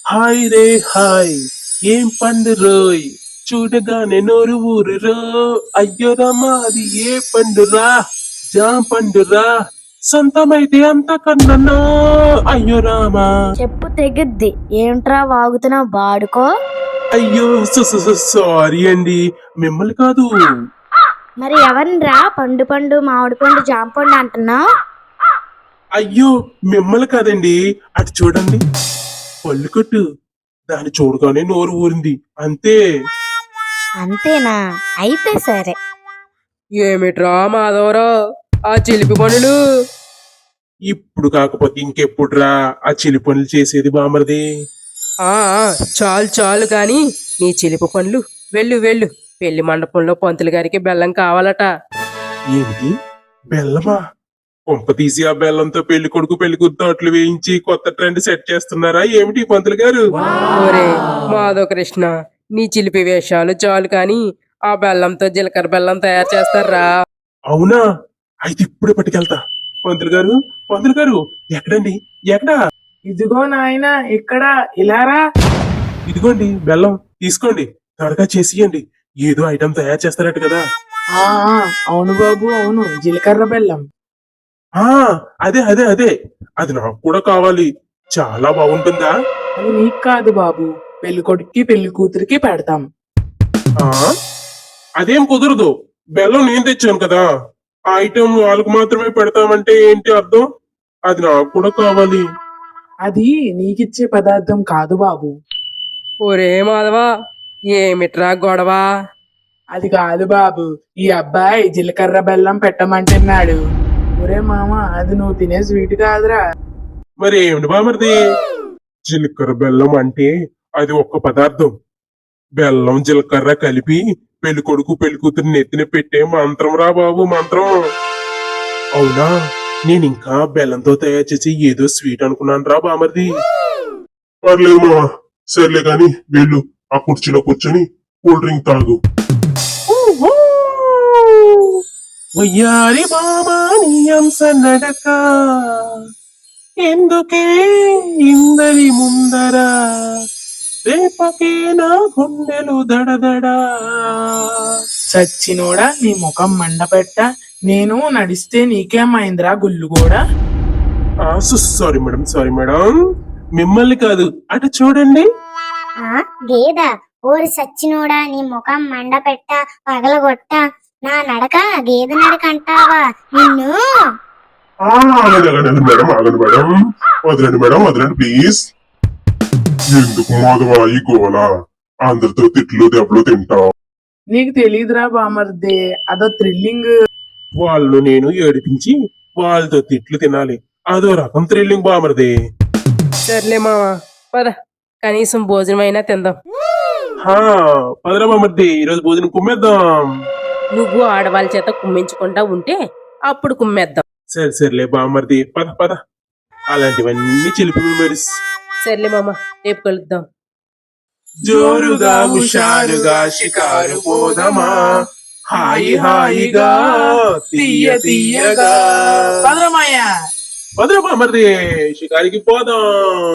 Hi రే hi, ఏం పండు రోయ్, చూడగానే నోరు ఊరురో. అయ్యో రామా, అది ఏ పండురా? జాం పండురా, సొంతమైతే అంత కన్నో. అయ్యో రామా. చెప్పు తెగిద్ది. ఏంట్రా వాగుతున్నావు బాడుకో? అయ్యో సారీ అండి, మిమ్మల్ని కాదు. మరి ఎవరినిరా పండు పండు మామిడి పండు జామ పండు అంటున్నావు? అయ్యో మిమ్మల్ని కాదండి, అటు చూడండి, పళ్ళు కొట్టు. దాన్ని చూడగానే నోరు ఊరింది అంతే. అంతేనా? అయితే సరే. ఏమిట్రా మాధవరా ఆ చిలిపి పనులు? ఇప్పుడు కాకపోతే ఇంకెప్పుడురా ఆ చిలి పనులు చేసేది బామర్ది? ఆ చాలు చాలు కాని నీ చిలిపి పనులు. వెళ్ళు వెళ్ళు, పెళ్లి మండపంలో పంతులు గారికి బెల్లం కావాలట. ఏమిటి, బెల్లమా? కొంప తీసి ఆ బెల్లంతో పెళ్లి కొడుకు పెళ్లి కూతురు అట్లు వేయించి కొత్త ట్రెండ్ సెట్ చేస్తున్నారా ఏమిటి పంతులు గారు? ఓరే మాధవ కృష్ణ, నీ చిలిపి వేషాలు చాలు కాని ఆ బెల్లంతో జీలకర్ర బెల్లం తయారు చేస్తారా? అవునా? అయితే ఇప్పుడే పట్టుకెళ్తా. పంతులు గారు, పంతులు గారు, ఎక్కడండి, ఎక్కడా? ఇదిగో నాయనా, ఇక్కడ ఇలారా. ఇదిగోండి బెల్లం, తీసుకోండి, త్వరగా చేసియండి. ఏదో ఐటమ్ తయారు చేస్తారట కదా. ఆ అవును బాబు, అవును, జీలకర్ర బెల్లం. ఆ అదే అదే అదే, అది నాకు కూడా కావాలి. చాలా బాగుంటుందా? అది నీకు కాదు బాబు, పెళ్లి కొడుక్కి పెళ్లి కూతురికి పెడతాం. ఆ అదేం కుదరదు. బెల్లం నేను తెచ్చాను కదా. ఆ ఐటమ్ వాళ్ళకు మాత్రమే పెడతామంటే ఏంటి అర్థం? అది నాకు కూడా కావాలి. అది నీకిచ్చే పదార్థం కాదు బాబు. ఒరే మాధవా, ఏమిట్రా గొడవ? అది కాదు బాబు, ఈ అబ్బాయి జీలకర్ర బెల్లం పెట్టమంటున్నాడు. ఒరే మామ, అది నువ్వు తినే స్వీట్ కాదురా. మరి ఏమిటి బామర్ది? జీలకర్ర బెల్లం అంటే అది ఒక్క పదార్థం. బెల్లం జీలకర్ర కలిపి పెళ్లి కొడుకు పెళ్లి కూతురు నెత్తిన పెట్టే మంత్రం రా బాబు, మంత్రం. అవునా? నేను ఇంకా బెల్లంతో తయారు చేసి ఏదో స్వీట్ అనుకున్నాను రా బామర్ది. పర్లేదు మావా, సర్లే కాని వెళ్ళు, ఆ కుర్చీలో కూర్చొని కూల్ డ్రింక్ తాగు. వయ్యారి బామా నీ అంశ నడక, ఎందుకే ఇందరి ముందర, రేపకే నా గుండెలు దడదడా. చచ్చినోడా, నీ ముఖం మండపెట్ట. నేను నడిస్తే నీకేమైందిరా గుళ్ళు కూడా? సారీ మేడం, సారీ మేడం, మిమ్మల్ని కాదు, అటు చూడండి. గేద, ఓరి సచ్చినోడా, నీ ముఖం మండపెట్ట పగలగొట్ట, నా నడక గేదె నడక అంటావా నిన్ను? ఆగండి ఆగండి మేడం, ఆగండి మేడం, వదలండి మేడం, వదలండి ప్లీజ్. ఎందుకు మాధవా ఈ గోల? అందరితో తిట్లు దెబ్బలు తింటావు. నీకు తెలీదురా బామర్దే, అదో థ్రిల్లింగ్. వాళ్ళు నేను ఏడిపించి వాళ్ళతో తిట్లు తినాలి, అదో రకం థ్రిల్లింగ్ బామర్ది. సర్లే మావా, పద, కనీసం భోజనం అయినా తిందాం. హా, పదరా బామర్ది, ఈరోజు భోజనం కుమ్మేద్దాం. నువ్వు ఆడవాళ్ళ చేత కుమ్మించకుండా ఉంటే అప్పుడు కుమ్మేద్దాం. సరే సర్లే బామర్ది, పద పద. అలాంటివన్నీ చిలిపి మెమరీస్. సర్లే మామ, రేపు కలుద్దాం. జోరుగా హుషారుగా షికారు పోదమా, హాయి హాయిగా తీయ తీయగా. పదరమయ్యా. పదరా బామర్ది, షికారికి పోదాం.